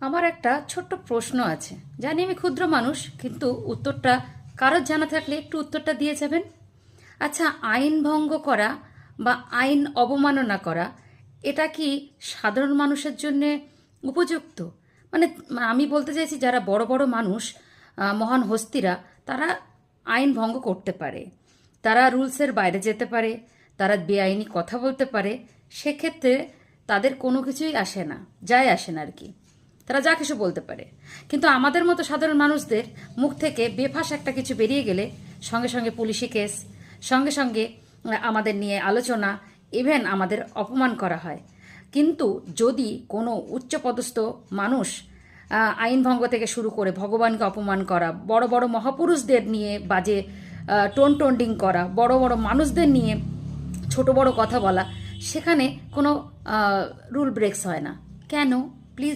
আমার একটা ছোট্ট প্রশ্ন আছে। জানি আমি ক্ষুদ্র মানুষ, কিন্তু উত্তরটা কারোর জানা থাকলে একটু উত্তরটা দিয়ে যাবেন। আচ্ছা, আইন ভঙ্গ করা বা আইন অবমাননা করা, এটা কি সাধারণ মানুষের জন্যে উপযুক্ত? মানে আমি বলতে চাইছি, যারা বড় বড় মানুষ, মহান হস্তিরা, তারা আইন ভঙ্গ করতে পারে, তারা রুলসের বাইরে যেতে পারে, তারা বেআইনি কথা বলতে পারে। সেক্ষেত্রে তাদের কোনো কিছুই আসে না, যায় আসে না আর কি, তারা যা কিছু বলতে পারে। কিন্তু আমাদের মতো সাধারণ মানুষদের মুখ থেকে বেফাঁস একটা কিছু বেরিয়ে গেলে সঙ্গে সঙ্গে পুলিশি কেস, সঙ্গে সঙ্গে আমাদের নিয়ে আলোচনা, ইভেন আমাদের অপমান করা হয়। কিন্তু যদি কোনো উচ্চপদস্থ মানুষ আইন ভঙ্গ থেকে শুরু করে ভগবানকে অপমান করা, বড় বড় মহাপুরুষদের নিয়ে বাজে টোন্ডিং করা, বড় বড় মানুষদের নিয়ে ছোট বড় কথা বলা, সেখানে কোনো রুল ব্রেকস হয় না কেন? প্লিজ